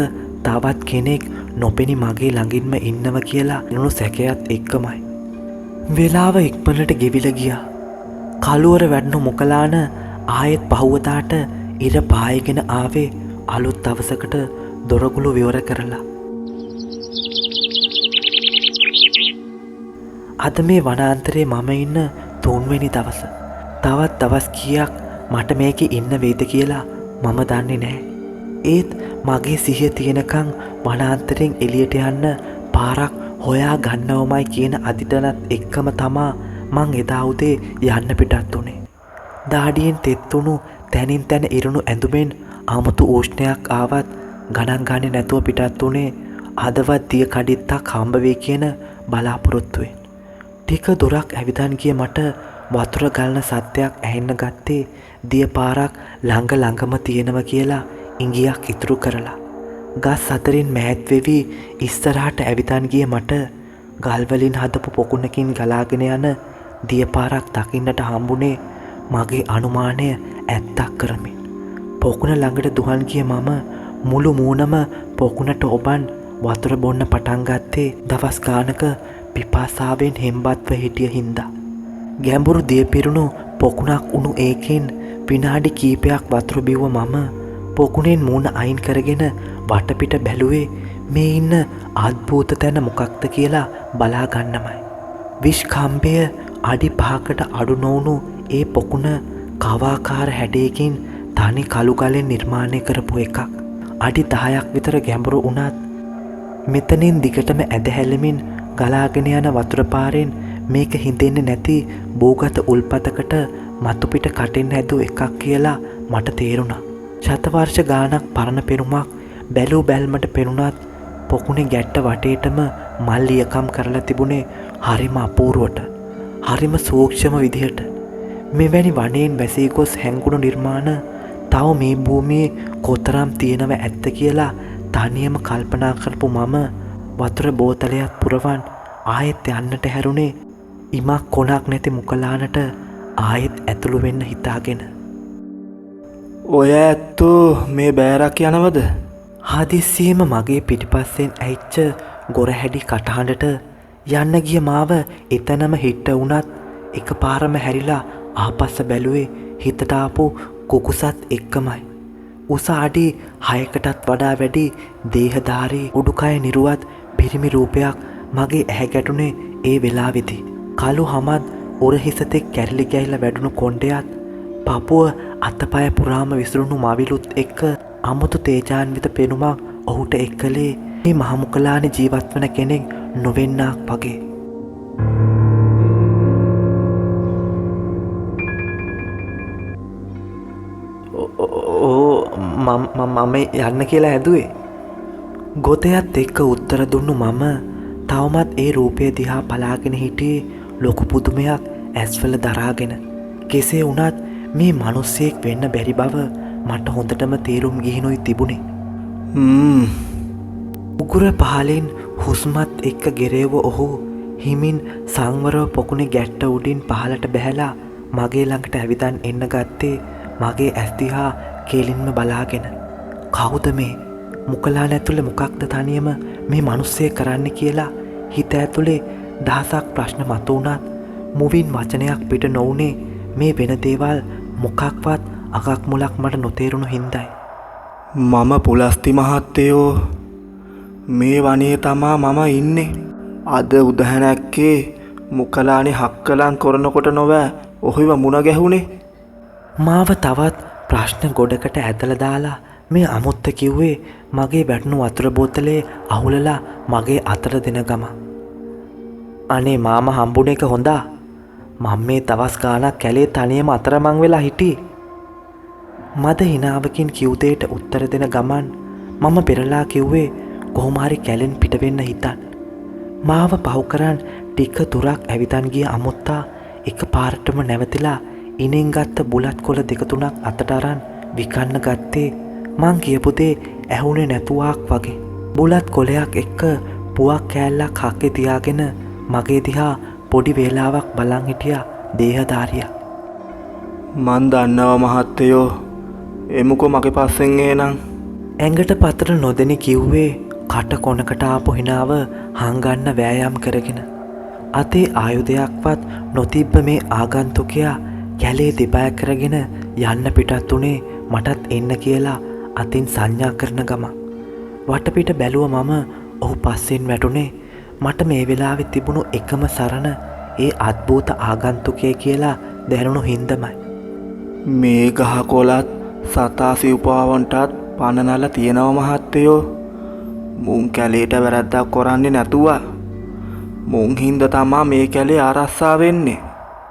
A: තවත් කෙනෙක් නොපෙනි මගේ ළඟින්ම ඉන්නව කියලා නුණු සැකයත් එක්කමයි. වෙලාව ඉක්මනට ගෙවිලා ගියා. කළුවර වැඩුණු මොකලාන ආයෙත් පහුවදාට ඉර පායගෙන ආවේ අලුත් දවසකට දොරගුළු විවර කරලා. අද මේ වනාන්තරේ මම ඉන්න 3 වෙනි දවස. තවත් දවස් කීයක් මට මේකේ ඉන්න වේද කියලා මම දන්නේ නැහැ. ඒත් මගේ සිහිය තියෙනකන් වනාන්තරයෙන් එළියට යන්න පාරක් හොයා ගන්නවමයි කියන අදිටනත් එක්කම තමා මං එදා උදේ යන්න පිටත් උනේ. දාඩියෙන් තෙත්තුණු තැනින් තැන ඉරුණු ඇඳුමෙන් 아무තු උෂ්ණයක් ආවත් ගණන් ගන්නේ නැතුව පිටත් උනේ අදවත් දිය කඩਿੱත්තක් හම්බ වෙයි කියන බලාපොරොත්තුවෙන්. ටික දුරක් ඇවිදන් ගිය මට වතුර ගලන සද්දයක් ඇහෙන්න ගත්තේ දිය පාරක් ළඟම තියෙනවා කියලා ඉංගියක් ඉතුරු කරලා. ගස් අතරින් මෑත් වෙවි ඉස්සරහට ඇවිදන් ගිය මට ගල්වලින් හදපු පොකුණකින් ගලාගෙන යන දිය පාරක් දකින්නට හම්බුනේ මගේ අනුමානය ඇත්තක් කරමින්. පොකුණ ළඟට දුවන් ගිය මම මුළු මූණම පොකුණට ඔබන් වතුර බොන්න පටන් ගත්තේ දවස් ගානක පිපාසාවෙන් හෙම්බත්ව හිටිය හින්දා. ගැඹුරු දිය පිරුණු පොකුණක් උණු ඒකෙන් විනාඩි කීපයක් වතුර බිව්ව මම පොකුණෙන් මූණ අයින් කරගෙන වටපිට බැලුවේ මේ ඉන්න අද්භූත තැන මොකක්ද කියලා බලා ගන්නමයි. විශ්කම්භය අඩි 5කට අඩු නොවුණු ඒ පොකුණ කවාකාර හැඩයකින් තනි කළු ගලෙන් නිර්මාණය කරපු එකක්. අඩි 10ක් විතර ගැඹුරු වුණත් මෙතනින් දිගටම ඇදහැල්ලමින් ගලාගෙන යන වතුර පාරෙන් මේක හිඳෙන්නේ නැති බෝගත උල්පතකට මතුපිට කටින් හැදූ එකක් කියලා මට තේරුණා. ශතවර්ෂ ගානක් පරණ පෙනුමක් බැලූ බැල්මට පෙනුනත් පොකුණේ ගැට්ට වටේටම මල් ලියකම් කරලා තිබුණේ හරිම අපූර්වට, හරිම සූක්ෂම විදිහට. මෙවැනි වනයෙන් වැසී ගොස් හැංගුණු නිර්මාණ තව මේ භූමියේ කොතරම් තියෙනව ඇත්ත කියලා තනියම කල්පනා කරපු මම වතුර බෝතලයක් පුරවන් ආයෙත් යන්නට හැරුණේ ඉමක් කොනක් නැති මුකලානට ආයෙත් ඇතුළු වෙන්න හිතාගෙන.
B: ඔය ඇත්තෝ මේ බෑරක් යනවද?
A: හදිස්සියෙම මගේ පිටිපස්සෙන් ඇවිච්ච ගොරහැඩි කටහඬට යන්න ගිය මාව එතනම හිට වුණත් එකපාරම හැරිලා ආපස්ස බැලුවේ හිතට ආපු කුකුසත් එක්කමයි. උස අඩි 6කටත් වඩා වැඩි දේහධාරී උඩුකය නිරුවත් පිරිමි රූපයක් මගේ ඇහැ ගැටුනේ ඒ වෙලාවේදී. කළු හමත් උරහිසතෙක් කැරිලි ගෑහිලා වැඩුණු කොණ්ඩයත් පපුව අතපය පුරාම විසිරුණු මවිලුත් එක්ක අමුතු තේජාන්විත පෙනුමක් ඔහුට එක්කලේ මේ මහමුකලානේ ජීවත් වන කෙනෙක් නොවෙන්නක් වගේ. මම යන්න කියලා හැදුවේ. ගොතයත් එක්ක උත්තර දුන්නු මම තවමත් ඒ රූපය දිහා බලාගෙන හිටියේ ලොකු පුදුමයක් ඇස්වල දරාගෙන. කෙසේ වුණත් මේ මිනිස්සෙක් වෙන්න බැරි බව මට හොඳටම තේරුම් ගිහිනුයි තිබුණේ. උගුර පහලින් හුස්මත් එක්ක ගෙරෙව ඔහු හිමින් සංවරව පොකුණේ ගැට්ට උඩින් පහලට බැහැලා මගේ ළඟට ඇවිදන් එන්න ගත්තේ මගේ ඇස් දිහා කේලින්ම බලාගෙන. කවුද මේ? මුකලාන ඇතුලේ මොකක්ද තනියම මේ මිනිස්සේ කරන්නේ කියලා හිත ඇතුලේ දහසක් ප්‍රශ්න මතුවුණත් මුවින් වචනයක් පිට නොවුනේ මේ වෙන දේවල් මොකක්වත් අගක් මුලක් මට නොතේරුණු හින්දායි.
B: මම පුලස්ති මහත්තයෝ මේ වනේ තමා මම ඉන්නේ. අද උදැහැනැක්කේ මුකලානේ හක්කලන් කරනකොට නොවෑ ඔහුව මුණ ගැහුණේ.
A: මාව තවත් ප්‍රශ්න ගොඩකට ඇදලා දාලා මේ අමුත්ත කිව්වේ මගේ වැටුණු වතුර බෝතලේ අහුලලා මගේ අතට දෙන ගම. අනේ මාම හම්බුන එක හොඳා. මම මේ දවස් ගාණක් කැලේ තනියම අතරමං වෙලා හිටියේ. මද හිනාවකින් කිව් දෙයට උත්තර දෙන ගමන් මම පෙරලා කිව්වේ කොහොම හරි කැලෙන් පිට වෙන්න හිතන්. මාව පහු කරන් ටික දුරක් ඇවිදන් ගිය අමුත්තා එක පාරටම නැවතිලා ඉනෙන් ගත්ත බුලත් කොළ දෙක තුනක් අතට අරන් විකන්න ගත්තේ මං කියපු දේ ඇහුනේ නැතුවක් වගේ. බුලත් කොළයක් එක්ක පුවක් කෑල්ලක් හක්කේ තියාගෙන මගේ දිහා පොඩි වේලාවක් බලන් හිටියා දේහධාරියා.
B: මන් දන්නවා මහත්තයෝ. එමුකෝ මගේ පස්සෙන් එනං.
A: ඇඟට පතර නොදෙනි කිව්වේ කට කොනකට ආපු හිනාව හංගන්න වෑයම් කරගෙන. අතේ ආයුධයක්වත් නොතිබ්බ මේ ආගන්තුකයා කැලේ දෙපෑ කරගෙන යන්න පිටත් උනේ මටත් එන්න කියලා අතින් සංඥා කරන ගම. වටපිට බැලුව මම ඔහු පස්සෙන් වැටුනේ මට මේ වෙලාවෙ තිබුණු එකම සරණ ඒ අද්භූත ආගන්තුකය කියලා දැනුණු හින්දමයි.
B: මේ ගහකොලත් සතා සිව්පාවන්ටත් පනනල තියෙනව මහත්තයෝ. මුන් කැලේට වැරැද්දක් කොරන්නේ නැතුවා. මුන් හින්ද තමා මේ කැලේ ආරස්සා වෙන්නේ.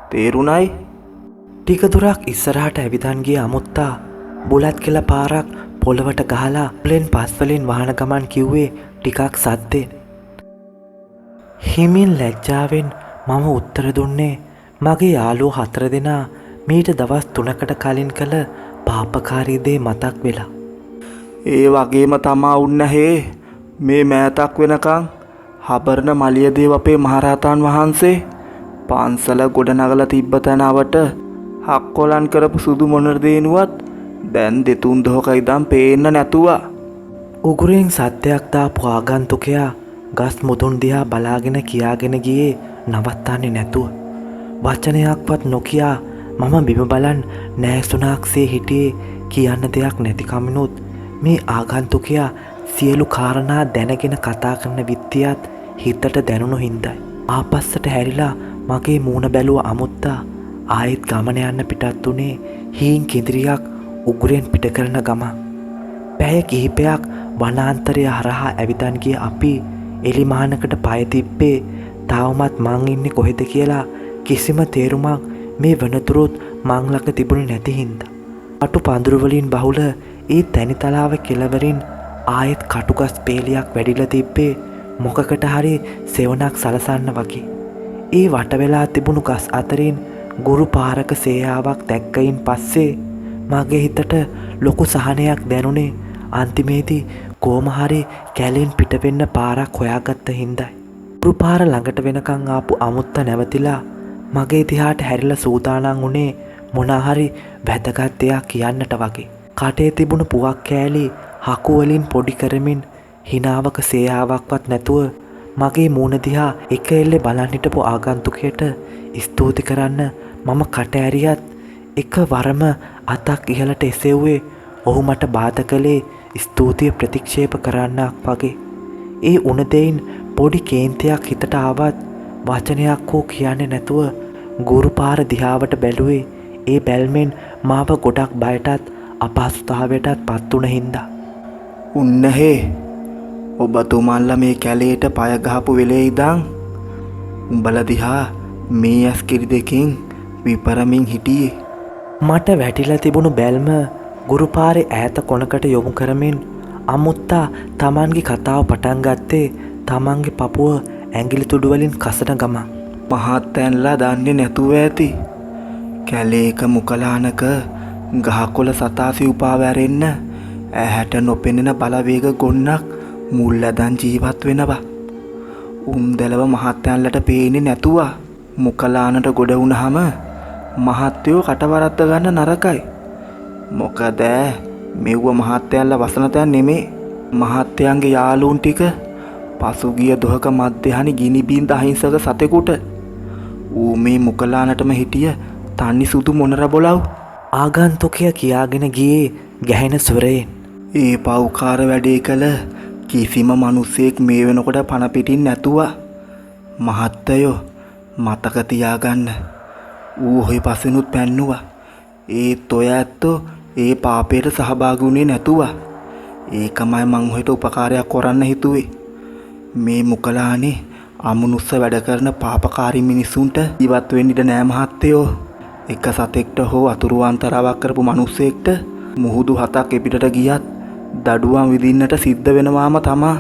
B: තේරුණයි?
A: ටික දුරක් ඉස්සරහට ඇවිදන් ගිය අමුත්තා බුලත් කෙල පාරක් පොළවට ගහලා ප්ලෙන් පස්වලින් වහන ගමන් කිව්වේ ටිකක් සද්දෙන්. හිමින් ලැජ්ජාවෙන් මම උත්තර දුන්නේ මගේ යාළුවෝ 4 දෙනා මීට දවස් 3කට කලින් කළ පාපකාරී දේ මතක් වෙලා.
B: ඒ වගේම තමා උන්නහේ මේ මෑතක් වෙනකං හබරණ මලියදේව අපේ මහරහතන් වහන්සේ පන්සල ගොඩනගලා තිබ්බ තැනවට හක්කොලන් කරපු සුදු මොනර දේනුවත් දැන් දෙතුන් දොහක ඉඳන් පේන්න නැතුවා.
A: උගුරෙන් සත්‍යයක් දාපු ආගන්තුකයා ගස් මුදුන් දිහා බලාගෙන කියාගෙන ගියේ නවත්තන්නේ නැතුව. වචනයක්වත් නොකියා මම බිම බලන් නෑසුනාක්සේ හිටියේ කියන්න දෙයක් නැති කමිනුත් මේ ආගන්තුකයා සියලු කාරණා දැනගෙන කතා කරන විත්තියත් හිතට දැනුණු හින්දයි. ආපස්සට හැරිලා මගේ මූණ බැලුව අමුත්තා ආයෙත් ගමන යන්න පිටත් උනේ හීන් කිඳිරියක් උගුරෙන් පිට කරන ගමන්. පැය කිහිපයක් වනාන්තරය හරහා ඇවිදන් ගිය අපි එලිමානකට පය තිබ්බේ තාවමත් මං ඉන්නේ කොහෙද කියලා කිසිම තේරුමක් මේ වනතුරුත් මං ළඟ තිබුණේ නැති හින්දා. අටු පඳුරු වලින් බහුල ඒ තැනිතලාව කෙළවරින් ආයෙත් කටුගස් පේලියක් වැඩිලා තිබ්බේ මොකකට හරි සෙවණක් සලසන්න වගේ. ඒ වට වෙලා තිබුණු ගස් අතරින් ගුරු පාරක සේයාවක් දැක්කයින් පස්සේ මගේ හිතට ලොකු සහනයක් දැනුනේ. අන්තිමේදී කොහොම හරි කැලෙන් පිට වෙන්න පාරක් හොයාගත්ත හින්දයි. ගුරු පාර ළඟට වෙනකන් ආපු අමුත්ත නැවතිලා මගේ දිහාට හැරිලා සූදානම් වුණේ මොනා හරි වැදගත් දෙයක් කියන්නට වගේ. කටේ තිබුණු පුවක් කෑලි හකු වලින් පොඩි කරමින් හිනාවක සේයාවක්වත් නැතුව මගේ මූණ දිහා එක එල්ලේ බලන් හිටපු ආගන්තුකයට ස්තුති කරන්න මම කට ඇරියත් එක වරම අතක් ඉහළට එසෙව්වේ ඔහු මට බාධා කළේ ස්තුතිය ප්‍රතික්ෂේප කරන්නක් වගේ. ඒ උණ දෙයින් පොඩි කේන්තියක් හිතට ආවත් වචනයක් හෝ කියන්නේ නැතුව ගුරු පාර දිහාවට බැලුවේ ඒ බැල්මෙන් මාව ගොඩක් බයටත් අපහසුතාවයටත් පත් වුණ හින්දා.
B: උන්නහේ ඔබතුමන්ලා මේ කැලේට පය ගහපු වෙලේ ඉඳන් උඹලා දිහා මේ ඇස්කිරි දෙකෙන් විපරමින් හිටියේ.
A: මට වැටිලා තිබුණු බැල්ම ගුරු පාරේ ඈත කොනකට යොමු කරමින් අමුත්තා තමන්ගේ කතාව පටන් ගත්තේ තමන්ගේ පපුව ඇඟිලි තුඩු වලින් කසන ගමන්.
B: මහත්තයන්ලා දන්නේ නැතුව ඇති. කැලේක මුකලානක ගහකොළ සතා සිව්පාව ඇරෙන්න ඇහැට නොපෙනෙන බලවේග ගොන්නක් මුල්ලදන් ජීවත් වෙනවා. උන්දැලව මහත්තයන්ලට පේන්නේ නැතුවා. මුකලානට ගොඩ වුණාම මහත්තයෝ කටවරද්ද ගන්න නරකයි. මොකද මෙව්ව මහත්තයන්ලා වසන තැන් නෙමේ. මහත්තයන්ගේ යාළුවුන් ටික පසුගිය දොහක මධ්‍යහනි ගිනි බින්ද අහිංසක සතෙකුට ඌ මේ මුකලානටම හිටිය තනි සුදු මොනර බොලව්.
A: ආගන්තුකයා කියාගෙන ගියේ ගැහෙන ස්වරයෙන්.
B: ඒ පව්කාර වැඩේ කළ කිසිම මිනිසෙක් මේ වෙනකොට පණ පිටින් නැතුවා. මහත්තයෝ මතක තියාගන්න. ඌ හොය පස්සෙනුත් පැන්නුවා. ඒත් ඔය ඇත්තෝ ඒ පාපයට සහභාගී වුණේ නැතුවා. ඒකමයි මං ඔහෙට උපකාරයක් කරන්න හිතුවේ. මේ මුකලානේ අමනුස්ස වැඩ කරන පාපකාරී මිනිස්සුන්ට ඉවත් වෙන්න ඉඩ නෑ මහත්තයෝ. එක සතෙක්ට හෝ අතුරු අන්තරාවක් කරපු මිනිස්සෙක්ට මුහුදු 7ක් එපිටට ගියත් දඩුවම් විඳින්නට සිද්ධ වෙනවාම තමා.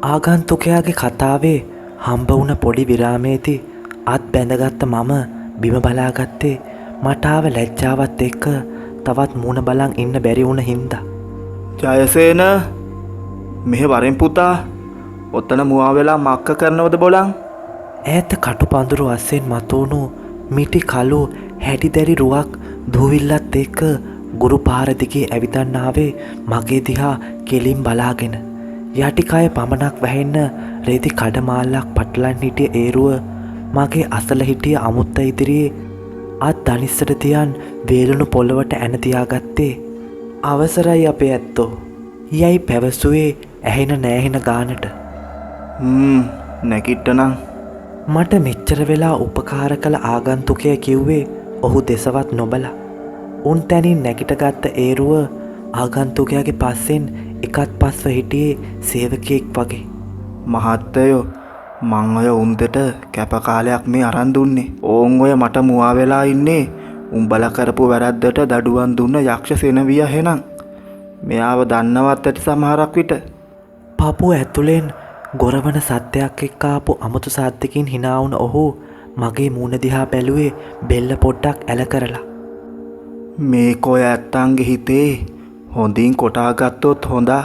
A: ආගන්තුකයාගේ කතාවේ හම්බ වුණ පොඩි විරාමයේදී අත් බැඳගත්ත මම බිම බලාගත්තේ මට ආව ලැජ්ජාවත් එක්ක තවත් මූණ බලන් ඉන්න බැරි වුණ හින්දා.
B: ජයසේන මෙහෙ වරෙන් පුතා ඔතන මුවා වෙලා මක්ක කරනවද බොලන්?
A: ඈත කටුපඳුරු අස්සෙන් මතුවුණු මිටි කළු හැටිදැරි රුවක් දූවිල්ලත් එක්ක ගුරු පාර දිගේ ඇවිදන්න ආවේ මගේ දිහා කෙලින් බලාගෙන. යටිකය පමණක් වැහෙන්න රෙදි කඩමාල්ලක් පටලන් හිටිය ඒරුව මගේ අසල හිටිය අමුත්ත ඉදිරියේ අත් දනිස්සට තියන් වේලුණු පොළවට ඇන තියාගත්තේ. අවසරයි අපේ ඇත්තෝ යයි පැවසුවේ ඇහෙන නෑහෙන ගානට.
B: නැකිට්ටනම්
A: මට මෙච්චර වෙලා උපකාර කළ ආගන්තුකය කිව්වේ ඔහු දෙසවත් නොබලා. උන් තැනින් නැගිටගත්ත ඒරුව ආගන්තුකයාගේ පස්සෙන් එකත් පස්ව හිටියේ සේවකයෙක් වගේ.
B: මහත්තයෝ මං ඔය උන්දට කැපකාලයක් මේ අරන් දුන්නේ. ඕන් ඔය මට මුවා වෙලා ඉන්නේ උඹල කරපු වැරද්දට දඩුවම් දුන්න යක්ෂ සෙනවිය හෙනම්. මෙයාව දන්නවත් ඇති සමහරක් විට.
A: පපුව ඇතුලෙන් ගොරවන සත්‍යයක් එක්ක ආපු අමුතු සද්දකින් hina වුණ ඔහු මගේ මූණ දිහා බැලුවේ බෙල්ල පොඩ්ඩක් ඇල කරලා.
B: මේක ඔය ඇත්තන්ගේ හිතේ හොඳින් කොටා ගත්තොත් හොඳා.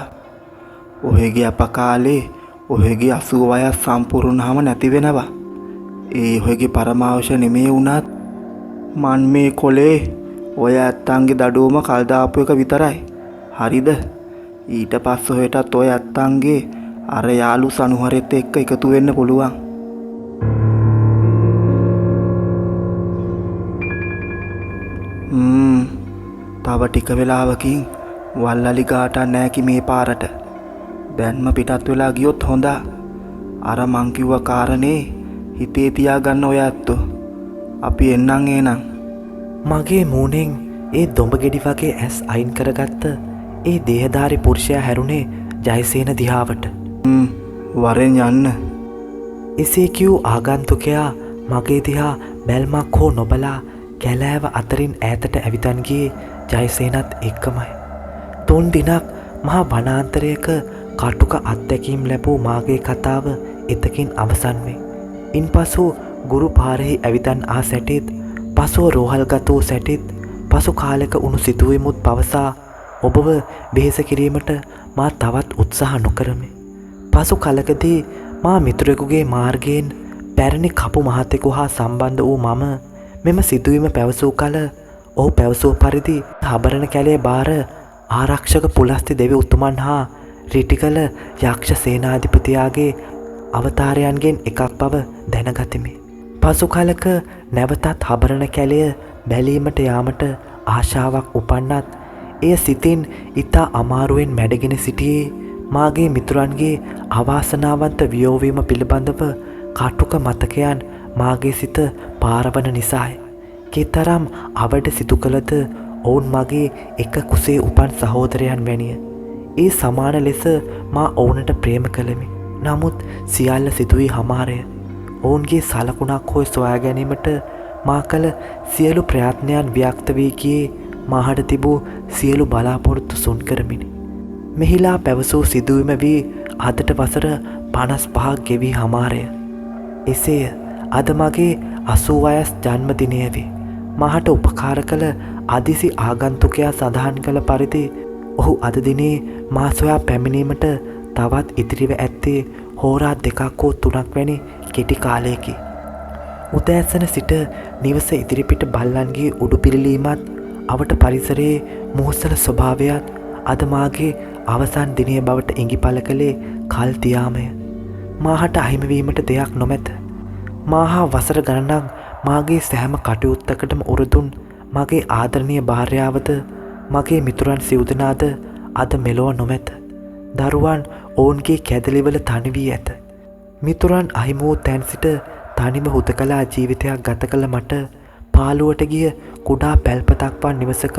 B: ඔහෙගේ අපකාලේ ඔහෙගේ 80 වයස් සම්පූර්ණවම නැති වෙනවා. ඒ ඔහෙගේ පරමාවශ නෙමේ වුණත් මන් මේ කොලේ ඔය ඇත්තන්ගේ දඩුවම කල් දාපු එක විතරයි. හරිද? ඊට පස්සේ ඔහෙටත් ඔය ඇත්තන්ගේ අර යාළු සනුහරෙත් එක්ක එකතු වෙන්න පුළුවන්. තව ටික වෙලාවකින් වල්ලලි ගාටක් නෑකි මේ පාරට. දැන්ම පිටත් වෙලා ගියොත් හොඳා. අර මං කිව්ව කාරණේ හිතේ තියාගන්න ඔය ඇත්තෝ. අපි එන්නම් එහෙනම්.
A: මගේ මූණෙන් ඒ දොඹ ගෙඩි වගේ ඇස් අයින් කරගත්ත ඒ දේහධාරී පුරුෂයා හැරුණේ ජයසේන දිහාවට.
B: වරෙන් යන්න.
A: එසේ කිව් ආගන්තුකයා මගේ දිහා බැල්මක් හෝ නොබලා කැලෑව අතරින් ඈතට ඇවිදන් ගියේ ජයසේනත් එක්කමයි. 3 දිනක් මහා වනාන්තරයක කටුක අත්දැකීම් ලැබූ මාගේ කතාව එතකින් අවසන් වේ. ඉන්පසු ගුරු පාරෙහි ඇවිදන් ආ සැටිත් පසුව රෝහල්ගත වූ සැටිත් පසු කාලෙක උණු සිදුවීමුත් පවසා ඔබව වෙහෙස කිරීමට මා තවත් උත්සාහ නොකරමි. පසු කලකදී මා මිතුරෙකුගේ මාර්ගයෙන් පැරණි කපු මහතෙකු හා සම්බන්ධ වූ මම මෙම සිදුවීම පැවසූ කල ඔහු පැවසූ පරිදි හබරණ කැලේ බාර ආරක්ෂක පුලස්ති දෙවි උතුමන් හා රිටිකල යක්ෂ සේනාධිපතියාගේ අවතාරයන්ගෙන් එකක් බව දැනගතිමි. පසු කලක නැවතත් හබරණ කැලය බැලීමට යාමට ආශාවක් උපන්නත් එය සිතින් ඉතා අමාරුවෙන් මැඩගෙන සිටියේ මාගේ මිතුරන්ගේ අවාසනාවන්ත වියෝවීම පිළිබඳව කටුක මතකයන් මාගේ සිත පාරවන නිසායි. කෙතරම් අවඩ සිදු කළද ඔවුන් මගේ එක කුසේ උපන් සහෝදරයන් වැනිය. ඒ සමාන ලෙස මා ඔවුනට ප්‍රේම කළෙමි. නමුත් සියල්ල සිදුවී හමාරය. ඔවුන්ගේ සලකුණක් හොය සොයා ගැනීමට මා කළ සියලු ප්‍රයත්නයන් ව්‍යක්ත වී ගියේ මාහට තිබූ සියලු බලාපොරොත්තු සුන් කරමිනි. මෙහිලා පැවසූ සිදුවීම වී අදට වසර 55ක් ගෙවී හමාරය. එසේය අද මගේ 80 වයස් ජන්මදිනය වේ. මහට උපකාර කළ අදිසි ආගන්තුකයා සඳහන් කළ පරිදි ඔහු අද දිනේ මා සොයා පැමිණීමට තවත් ඉතිරිව ඇත්තේ හෝරා 2ක් හෝ 3ක් වැනි කෙටි කාලයකි. උදෑසන සිට නිවස ඉදිරිපිට බල්ලන්ගේ උඩු පිරිලීමත් අවට පරිසරයේ මුහුසල ස්වභාවයත් අද මාගේ අවසන් දිනය බවට ඉඟිපල කළේ කල් තියාමය. මාහට අහිමිවීමට දෙයක් නොමැත. මාහා වසර ගණනක් මාගේ සෑම කටයුත්තකටම උරුදුන් මගේ ආදරණීය භාර්යාවද මගේ මිතුරන් සිව්දෙනාද අද මෙලොව නොමැත. දරුවන් ඔවුන්ගේ කැදලිවල තනි වී ඇත. මිතුරන් අහිමි වූ තැන් සිට තනිව හුදකලා ජීවිතයක් ගත කළ මට පාළුවට ගිය කුඩා පැල්පතක් වන් නිවසක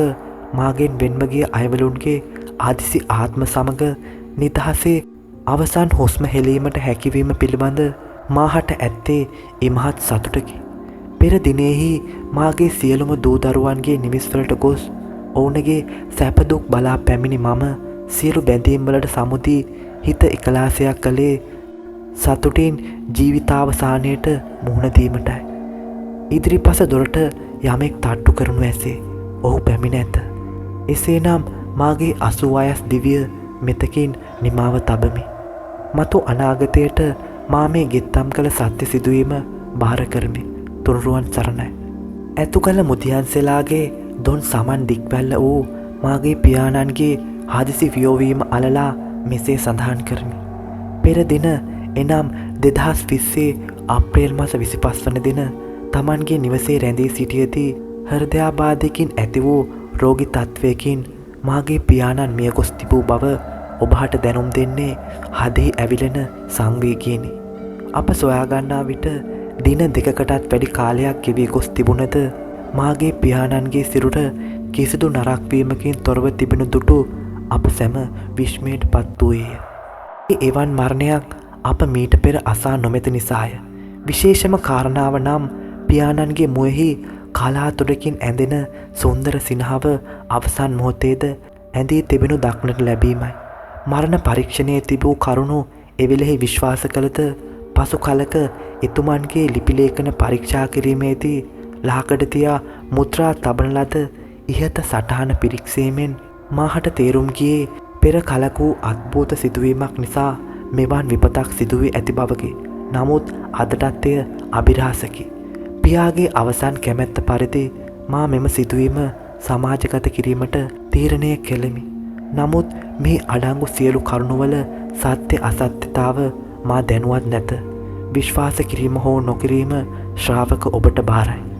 A: මාගෙන් වෙන්ව ගිය අයවලුන්ගේ ආදිසි ආත්ම සමග නිදහසේ අවසන් හුස්ම හෙලීමට හැකිවීම පිළිබඳ මාහට ඇත්තේ ඉමහත් සතුටකි. පෙර දිනෙහි මාගේ සියලුම දූදරුවන්ගේ නිවිස්වලට ගොස් ඔවුනගේ සැපදුක් බලා පැමිණි මම සියලු බැඳීම්වලට සමුදී හිත එකලාසයක් කළේ සතුටින් ජීවිතාවසානයට මුහුණදීමටයි. ඉදිරිපස දොරට යමෙක් තට්ටු කරනු ඇසේ. ඔහු පැමිණ ඇත. එසේනම් මාගේ 80 වයස් දිවිය මෙතකින් නිමාව තබමි. මතු අනාගතයට මා මේ ගෙත්තම් කළ සත්‍ය සිදුවීම බාර කරමි. තුනුරුවන් සරණයි. ඇතු කළ මුතියන්සෙලාගේ දොන් සමන් දික්වැල්ල වූ මාගේ පියාණන්ගේ හදිසි වියෝවීම අලලා මෙසේ සඳහන් කරමි. පෙර දින එනම් 2020 අප්‍රේල් මාස 25 වන දින තමන්ගේ නිවසේ රැඳී සිටියදී හෘදයාබාධයකින් ඇති වූ රෝගී තත්ත්වයකින් මාගේ පියාණන් මිය ගොස් තිබූ බව ඔබට දැනුම් දෙන්නේ හදෙහි ඇවිලෙන සංවේගයෙනි. අප සොයාගන්නා විට දින දෙකකටත් වැඩි කාලයක් ගෙවී ගොස් තිබුණද මාගේ පියාණන්ගේ සිරුර කිසිදු නරක් වීමකින් තොරව තිබෙනු දුටු අප සැම විශ්මයට පත් වූයේය. එවන් මරණයක් අප මීට පෙර අසා නොමැති නිසාය. විශේෂම කාරණාව නම් පියාණන්ගේ මුවෙහි කලාතුරකින් ඇඳෙන සුන්දර සිනහව අවසන් මොහොතේද ඇඳී තිබෙනු දක්නට ලැබීමයි. මරණ පරීක්ෂණයේ තිබූ කරුණු එවෙලෙහි විශ්වාස කළද පසු කලක එතුමන්ගේ ලිපිලේඛන පරීක්ෂා කිරීමේදී ලාකඩ තියා මුද්‍රා තබන ලද ඉහත සටහන පිරික්සීමෙන් මාහට තේරුම් ගියේ පෙර කලක වූ අද්භූත සිදුවීමක් නිසා මෙවන් විපතක් සිදුවී ඇති බවකි. නමුත් අදටත් එය අභිරහසකි. පියාගේ අවසන් කැමැත්ත පරිදි මා මෙම සිදුවීම සමාජගත කිරීමට තීරණය කෙළෙමි. නමුත් මේ අඩංගු සියලු කරුණුවල සත්‍ය අසත්‍යතාව මා දැනුවත් නැත. විශ්වාස කිරීම හෝ නොකිරීම ශ්‍රාවක ඔබට බාරයි.